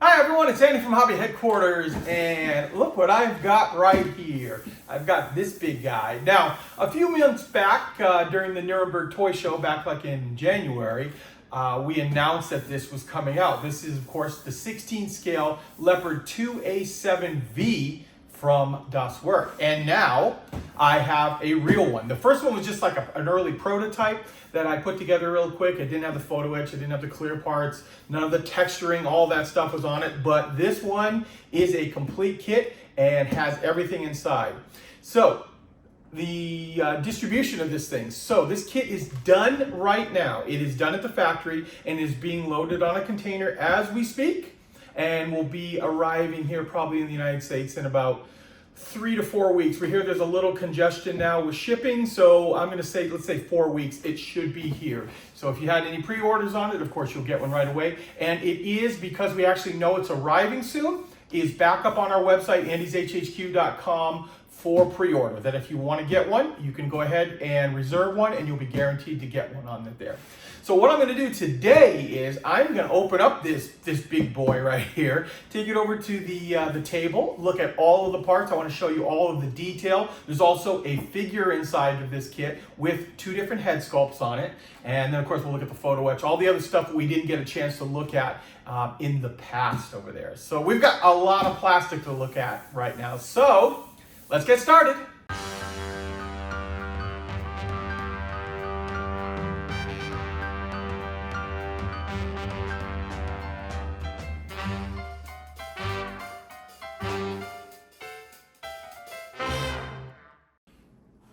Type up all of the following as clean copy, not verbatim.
Hi everyone, it's Andy from Hobby Headquarters, and look what I've got right here. I've got this big guy. Now, a few months back, during the Nuremberg Toy Show, back like in January, we announced that this was coming out. This is, of course, the 16 scale Leopard 2A7V from WERK. And now I have a real one. The first one was just like an early prototype that I put together real quick. It didn't have the photo etch, it didn't have the clear parts, none of the texturing, all that stuff was on it. But this one is a complete kit and has everything inside. So the distribution of this thing. So this kit is done right now. It is done at the factory and is being loaded on a container as we speak, and will be arriving here probably in the United States in about 3 to 4 weeks. We hear there's a little congestion now with shipping, so I'm going to say, let's say 4 weeks, it should be here. So if you had any pre-orders on it, of course you'll get one right away. And it is, because we actually know it's arriving soon, is back up on our website, andyshhq.com, for pre-order. That if you want to get one, you can go ahead and reserve one, and you'll be guaranteed to get one on it there. So what I'm going to do today is I'm going to open up this big boy right here, take it over to the table, look at all of the parts. I want to show you all of the detail. There's also a figure inside of this kit with 2 different head sculpts on it. And then of course we'll look at the photo etch, all the other stuff we didn't get a chance to look at in the past over there. So we've got a lot of plastic to look at right now. So let's get started.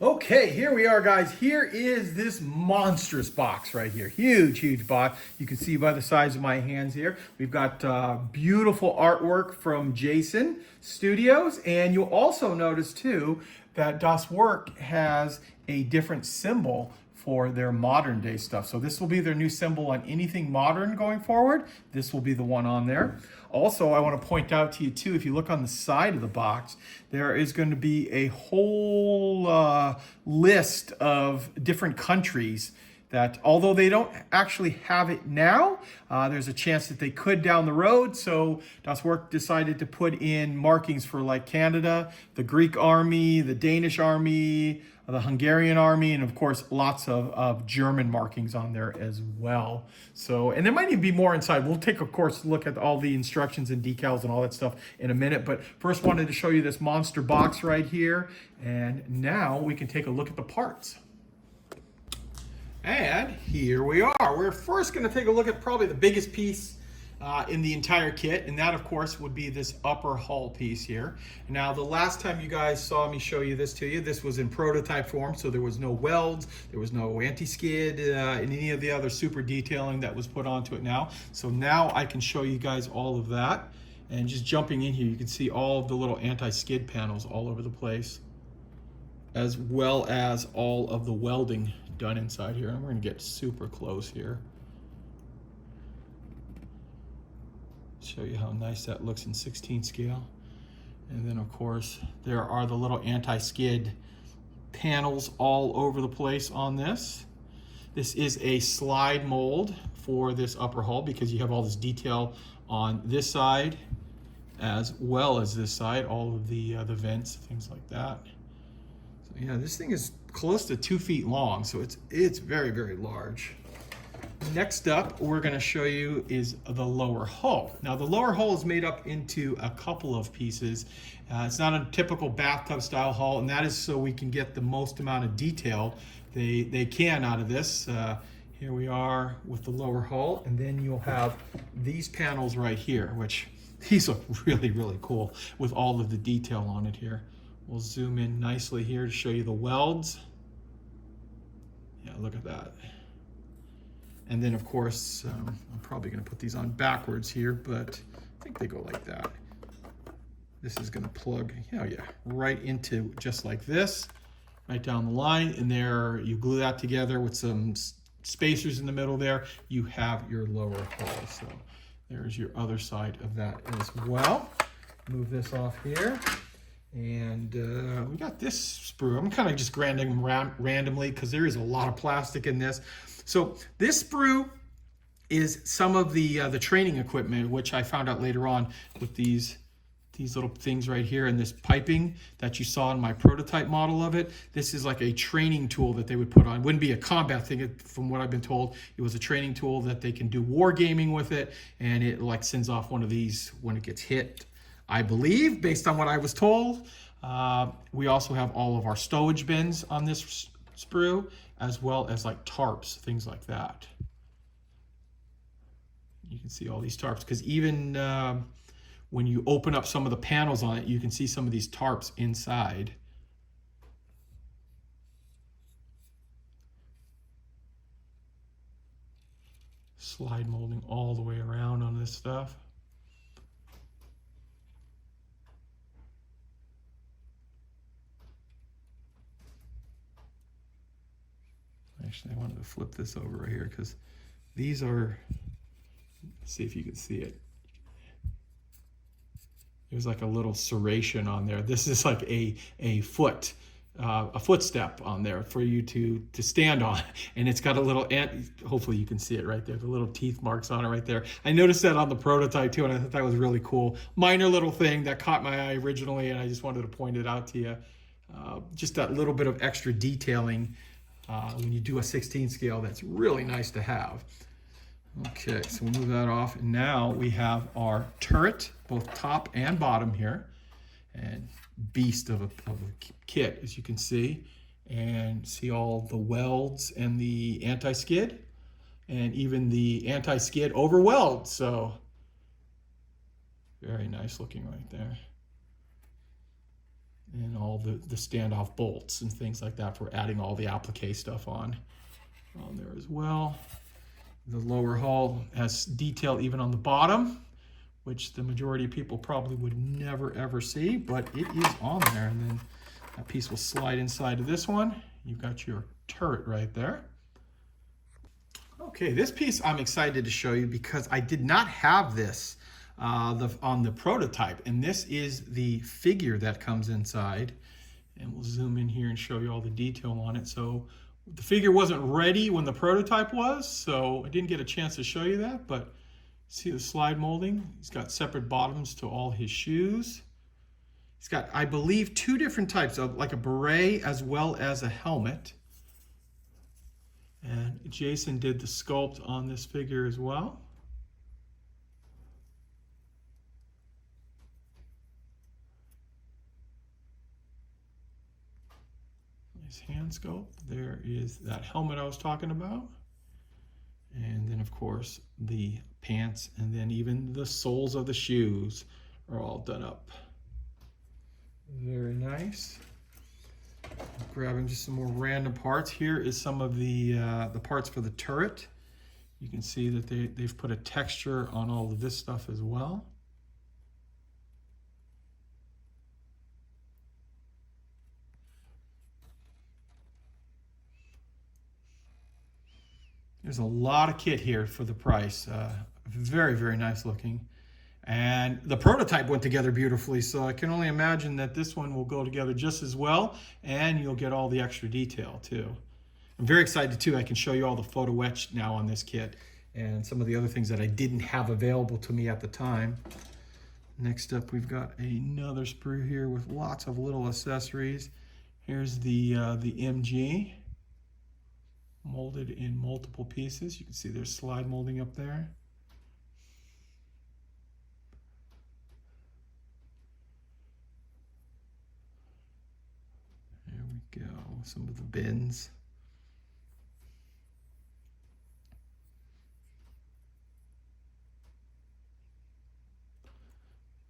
Okay, here we are, guys. Here is this monstrous box right here. Huge, huge box. You can see by the size of my hands here. We've got beautiful artwork from Jason Studios. And you'll also notice, too, that WERK has a different symbol for their modern day stuff. So this will be their new symbol on anything modern going forward. This will be the one on there. Also, I want to point out to you too, if you look on the side of the box, there is going to be a whole list of different countries that, although they don't actually have it now, there's a chance that they could down the road. So WERK decided to put in markings for like Canada, the Greek army, the Danish army, the Hungarian army, and of course lots of German markings on there as well. So, and there might even be more inside. We'll take, of course, look at all the instructions and decals and all that stuff in a minute, but first wanted to show you this monster box right here, and now we can take a look at the parts. And here we are. We're first going to take a look at probably the biggest piece in the entire kit, and that of course would be this upper hull piece here. Now the last time you guys saw me show you this to you, this was in prototype form, so there was no welds, there was no anti-skid, and any of the other super detailing that was put onto it now. So now I can show you guys all of that, and just jumping in here, you can see all of the little anti-skid panels all over the place, as well as all of the welding done inside here. And we're going to get super close here. Show you how nice that looks in 16 scale. And then of course there are the little anti-skid panels all over the place on this. This is a slide mold for this upper hull because you have all this detail on this side as well as this side, all of the vents, things like that. So yeah, this thing is close to 2 feet long, so it's very, very large. Next up, we're going to show you is the lower hull. Now the lower hull is made up into a couple of pieces. It's not a typical bathtub style hull, and that is so we can get the most amount of detail they can out of this. Here we are with the lower hull, and then you'll have these panels right here, which these look really, really cool with all of the detail on it here. We'll zoom in nicely here to show you the welds. Yeah, look at that. And then of course, I'm probably going to put these on backwards here, but I think they go like that. This is going to plug, oh yeah, right into just like this, right down the line. And there, you glue that together with some spacers in the middle there, you have your lower hull. So there's your other side of that as well. Move this off here. And we got this sprue. I'm kind of just grinding them randomly because there is a lot of plastic in this. So this sprue is some of the training equipment, which I found out later on with these little things right here and this piping that you saw in my prototype model of it. This is like a training tool that they would put on. It wouldn't be a combat thing, from what I've been told. It was a training tool that they can do war gaming with it, and it like sends off one of these when it gets hit, I believe, based on what I was told. We also have all of our stowage bins on this sprue, as well as like tarps, things like that. You can see all these tarps, because even when you open up some of the panels on it, you can see some of these tarps inside. Slide molding all the way around on this stuff. Actually, I wanted to flip this over right here because these are, let's see if you can see it. There's like a little serration on there. This is like a footstep on there for you to stand on, and it's got a little, hopefully you can see it right there, the little teeth marks on it right there. I noticed that on the prototype too, and I thought that was really cool. Minor little thing that caught my eye originally, and I just wanted to point it out to you. Just that little bit of extra detailing when you do a 16 scale, that's really nice to have. Okay, so we'll move that off. And now we have our turret, both top and bottom here. And beast of a kit, as you can see. And see all the welds and the anti-skid. And even the anti-skid over weld. So, very nice looking right there. And all the standoff bolts and things like that for adding all the applique stuff on there as well. The lower hull has detail even on the bottom, which the majority of people probably would never ever see, but it is on there. And then that piece will slide inside of this one. You've got your turret right there. Okay, this piece I'm excited to show you because I did not have this on the prototype, and this is the figure that comes inside. And we'll zoom in here and show you all the detail on it. So the figure wasn't ready when the prototype was, so I didn't get a chance to show you that, but see the slide molding? He's got separate bottoms to all his shoes. He's got, I believe, two different types of, like a beret as well as a helmet. And Jason did the sculpt on this figure as well. Hand sculpt. There is that helmet I was talking about, and then of course the pants, and then even the soles of the shoes are all done up. Very nice. Grabbing just some more random parts. Here is some of the parts for the turret. You can see that they've put a texture on all of this stuff as well. There's a lot of kit here for the price. Very, very nice looking. And the prototype went together beautifully, so I can only imagine that this one will go together just as well, and you'll get all the extra detail too. I'm very excited too. I can show you all the photo etch now on this kit and some of the other things that I didn't have available to me at the time. Next up, we've got another sprue here with lots of little accessories. Here's the MG. Molded in multiple pieces. You can see there's slide molding up there. There we go, some of the bins.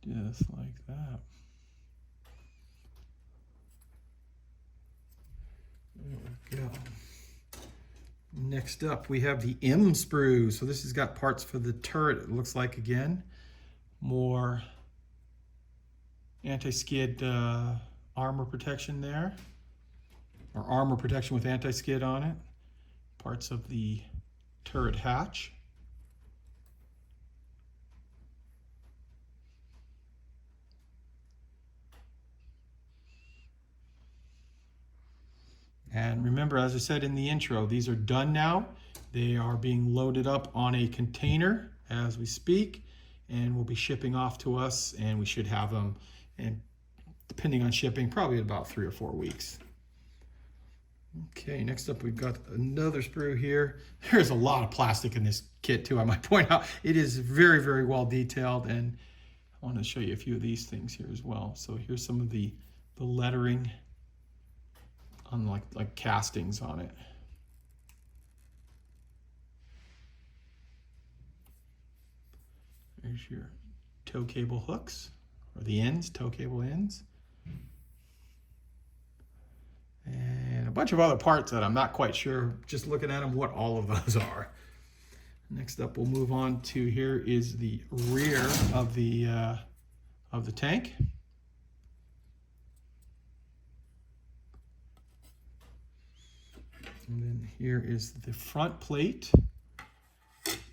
Just like that. There we go. Next up, we have the M sprue. So this has got parts for the turret, it looks like, again. More anti-skid armor protection there. Or armor protection with anti-skid on it. Parts of the turret hatch. And remember, as I said in the intro, these are done now. They are being loaded up on a container as we speak and will be shipping off to us, and we should have them, and depending on shipping, probably about 3 or 4 weeks. Okay, next up we've got another sprue here. There's a lot of plastic in this kit too, I might point out. It is very, very well detailed, and I want to show you a few of these things here as well. So here's some of the lettering on like castings on it. There's your tow cable hooks, or the ends, tow cable ends. And a bunch of other parts that I'm not quite sure, just looking at them, what all of those are. Next up, we'll move on to, here is the rear of the tank. And then here is the front plate.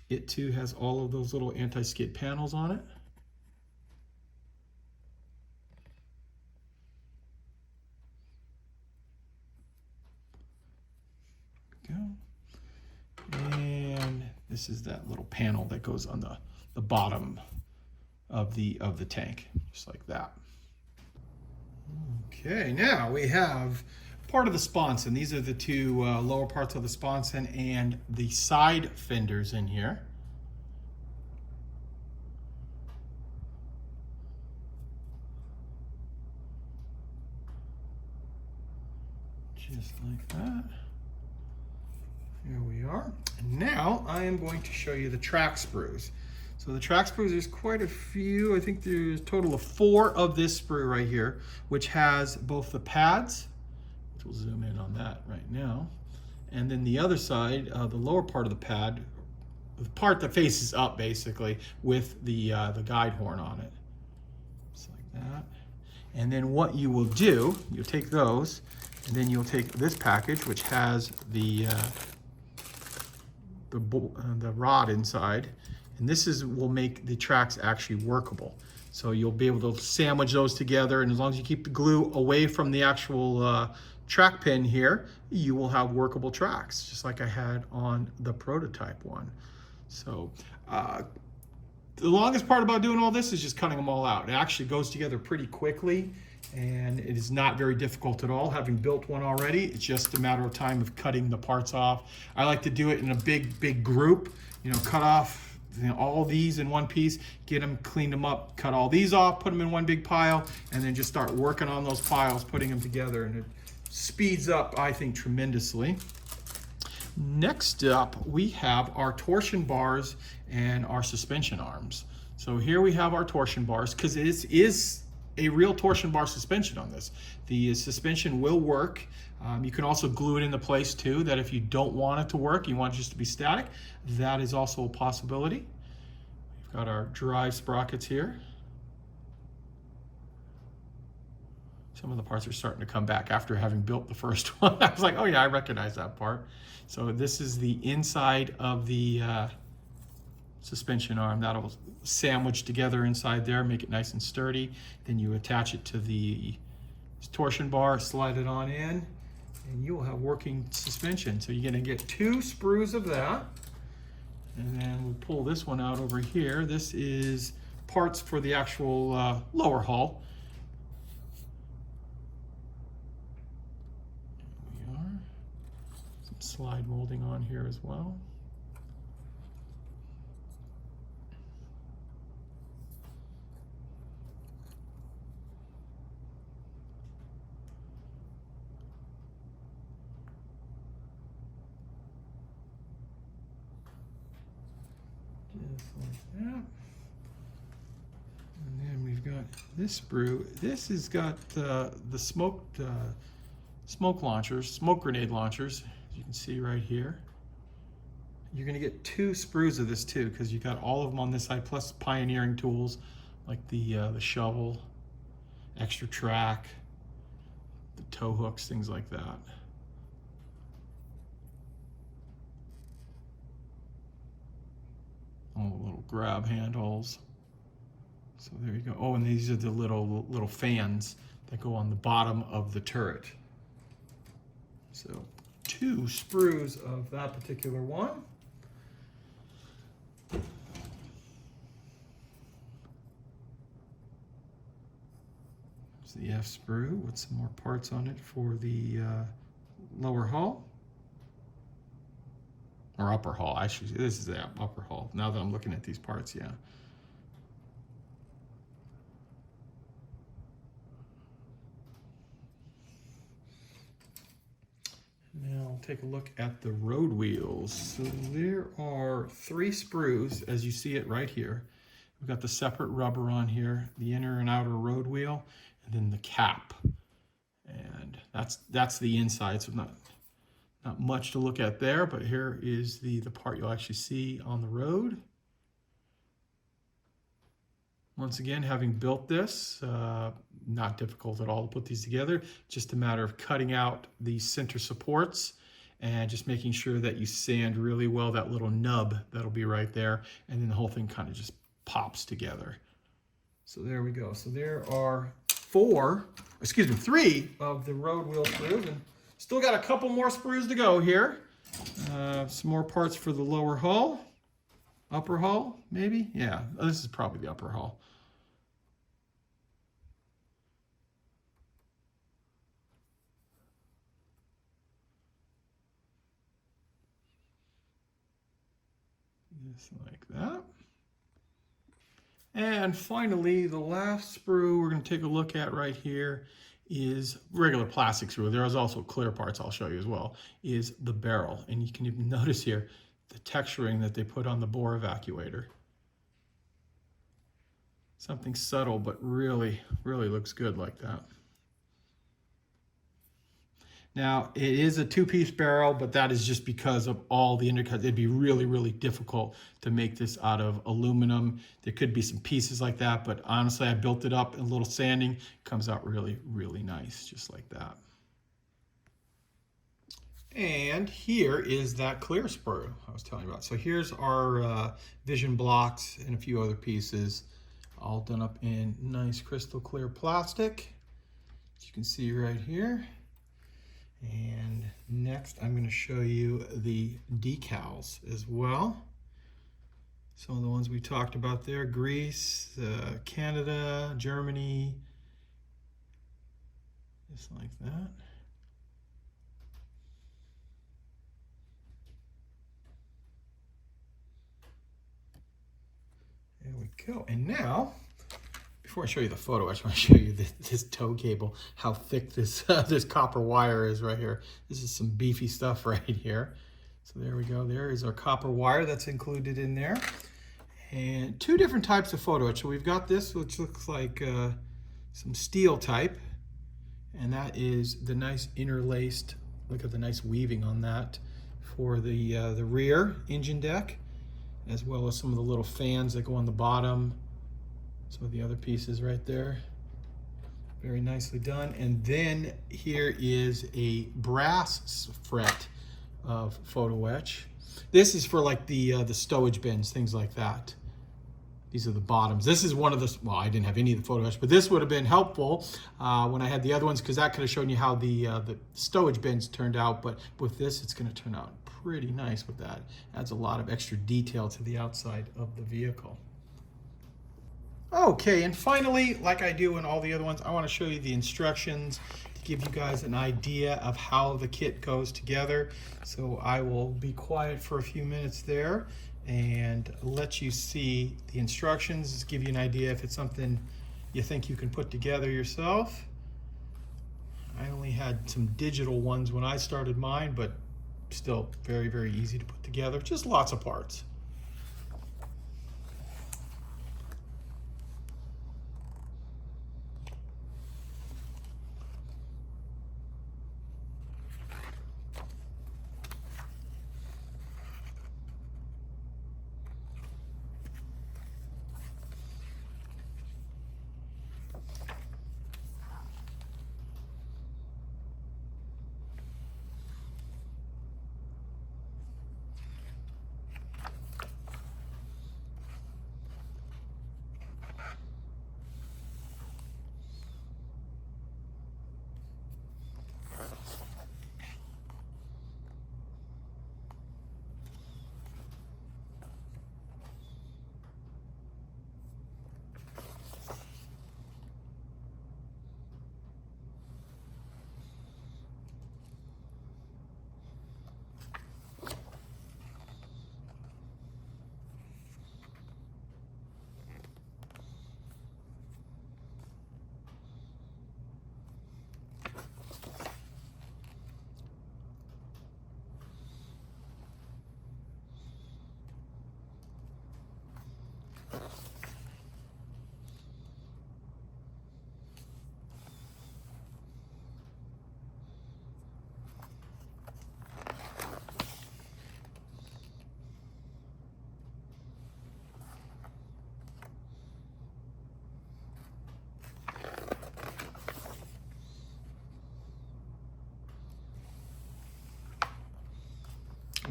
It too has all of those little anti-skid panels on it. There we go. And this is that little panel that goes on the bottom of the tank, just like that. Okay, now we have part of the sponson. These are the two lower parts of the sponson and the side fenders in here. Just like that. Here we are. And now I am going to show you the track sprues. So the track sprues, there's quite a few. I think there's a total of 4 of this sprue right here, which has both the pads, which we'll zoom in on that right now, and then the other side, the lower part of the pad, the part that faces up basically, with the guide horn on it. Just like that. And then what you will do, you'll take those, and then you'll take this package, which has the rod inside, and this will make the tracks actually workable. So you'll be able to sandwich those together, and as long as you keep the glue away from the actual track pin here, you will have workable tracks, just like I had on the prototype one. So the longest part about doing all this is just cutting them all out. It actually goes together pretty quickly, and it is not very difficult at all. Having built one already, it's just a matter of time of cutting the parts off. I like to do it in a big group, you know, cut off all these in one piece, get them, clean them up, cut all these off, put them in one big pile, and then just start working on those piles, putting them together, and it speeds up, I think, tremendously. Next up, we have our torsion bars and our suspension arms. So here we have our torsion bars, because it is a real torsion bar suspension on this. The suspension will work. You can also glue it into place too, that if you don't want it to work, you want it just to be static, that is also a possibility. We've got our drive sprockets here. Some of the parts are starting to come back after having built the first one. I was like, oh yeah, I recognize that part. So this is the inside of the suspension arm. That'll sandwich together inside there, make it nice and sturdy. Then you attach it to the torsion bar, slide it on in, and you will have working suspension. So you're going to get 2 sprues of that. And then we'll pull this one out over here. This is parts for the actual lower hull. Here we are. Some slide molding on here as well. Just like that. And then we've got this sprue. This has got the smoke launchers, smoke grenade launchers, as you can see right here. You're going to get 2 sprues of this too, because you got all of them on this side, plus pioneering tools like the shovel, extra track, the tow hooks, things like that. All the little grab handles. So there you go. Oh, and these are the little fans that go on the bottom of the turret. So 2 sprues of that particular one. There's the F sprue with some more parts on it for the lower hull. Or upper hull, actually. This is the upper hull, now that I'm looking at these parts, yeah. Now I'll take a look at the road wheels. So there are 3 sprues, as you see it right here. We've got the separate rubber on here, the inner and outer road wheel, and then the cap. And that's the inside, so not much to look at there, but here is the part you'll actually see on the road. Once again, having built this, not difficult at all to put these together, just a matter of cutting out the center supports and just making sure that you sand really well that little nub that'll be right there, and then the whole thing kind of just pops together. So there we go. So there are 3 of the road wheel sprues, and still got a couple more sprues to go here. Some more parts for the lower hull, upper hull, maybe? Yeah, this is probably the upper hull. Just like that. And finally, the last sprue we're going to take a look at right here is regular plastic sprue. There is also clear parts I'll show you as well, is the barrel. And you can even notice here the texturing that they put on the bore evacuator. Something subtle, but really, really looks good like that. Now, it is a 2-piece barrel, but that is just because of all the intercuts. It'd be really, really difficult to make this out of aluminum. There could be some pieces like that, but honestly, I built it up, a little sanding, comes out really, really nice, just like that. And here is that clear sprue I was telling you about. So here's our vision blocks and a few other pieces, all done up in nice crystal clear plastic, as you can see right here. And next I'm going to show you the decals as well. Some of the ones we talked about there: Greece, Canada, Germany, just like that. There we go. And now, before I show you the photo, I just want to show you this tow cable, how thick this this copper wire is right here. This is some beefy stuff right here. So there we go. There is our copper wire that's included in there. And 2 different types of photo etch. So we've got this, which looks like some steel type. And that is the nice interlaced, look at the nice weaving on that for the rear engine deck, as well as some of the little fans that go on the bottom. Some of the other pieces right there. Very nicely done. And then here is a brass fret of photo etch. This is for like the stowage bins, things like that. These are the bottoms. This is one of the, well, I didn't have any of the photo etch, but this would have been helpful when I had the other ones, because that could have shown you how the stowage bins turned out. But with this, it's going to turn out pretty nice with that. Adds a lot of extra detail to the outside of the vehicle. Okay, and finally, like I do in all the other ones, I want to show you the instructions to give you guys an idea of how the kit goes together. So I will be quiet for a few minutes there and let you see the instructions, give you an idea if it's something you think you can put together yourself. I only had some digital ones when I started mine, but still very, very easy to put together. Just lots of parts.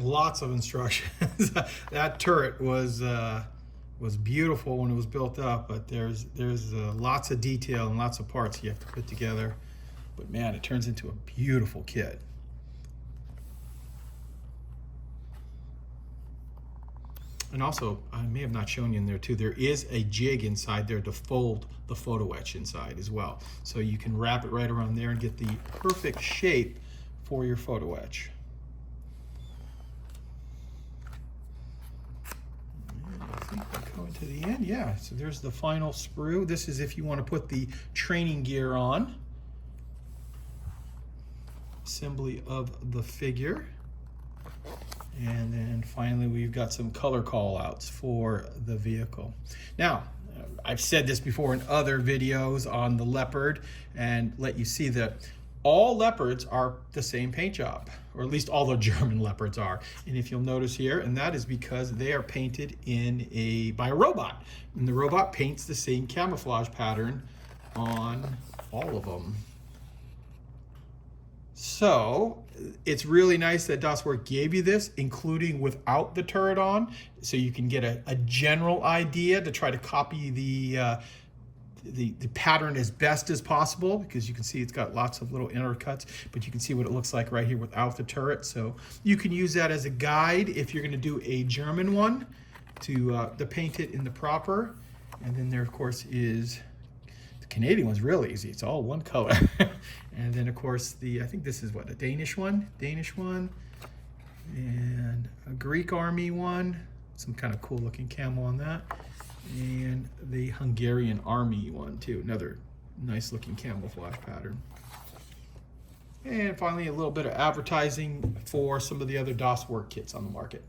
Lots of instructions. That turret was beautiful when it was built up, but there's lots of detail and lots of parts you have to put together. But man, it turns into a beautiful kit. And also, I may have not shown you in there too, there is a jig inside there to fold the photo etch inside as well. So you can wrap it right around there and get the perfect shape for your photo etch. And I think we're coming to the end. Yeah, so there's the final sprue. This is if you want to put the training gear on. Assembly of the figure. And then finally, we've got some color call outs for the vehicle. Now, I've said this before in other videos on the Leopard and let you see that all Leopards are the same paint job, or at least all the German Leopards are. And if you'll notice here, and that is because they are painted by a robot. And the robot paints the same camouflage pattern on all of them. So it's really nice that WERK gave you this, including without the turret on, so you can get a general idea to try to copy the pattern as best as possible, because you can see it's got lots of little intercuts, but you can see what it looks like right here without the turret. So you can use that as a guide if you're going to do a German one to paint it in the proper. And then there, of course, is the Canadian one's real easy. It's all one color. And then, of course, I think this is what, a Danish one, and a Greek army one, some kind of cool looking camo on that, and the Hungarian army one too, another nice looking camouflage pattern. And finally, a little bit of advertising for some of the other WERK kits on the market.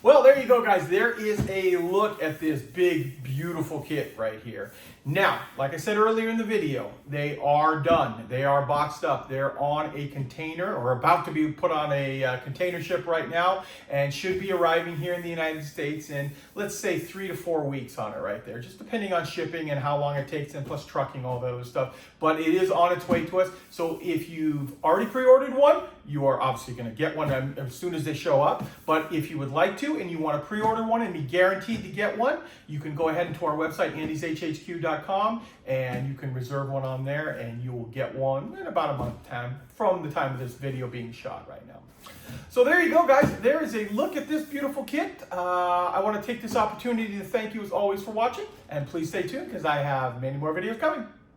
Well, there you go, guys. There is a look at this big, beautiful kit right here. Now, like I said earlier in the video, they are done. They are boxed up. They're on a container, or about to be put on a container ship right now, and should be arriving here in the United States in, let's say, 3 to 4 weeks on it right there, just depending on shipping and how long it takes, and plus trucking, all that other stuff. But it is on its way to us. So if you've already pre-ordered one, you are obviously going to get one as soon as they show up. But if you would like to, and you want to pre-order one and be guaranteed to get one, you can go ahead into our website, andyshhq.com, and you can reserve one on there, and you will get one in about a month's time from the time of this video being shot right now. So there you go, guys. There is a look at this beautiful kit. I want to take this opportunity to thank you as always for watching, and please stay tuned because I have many more videos coming.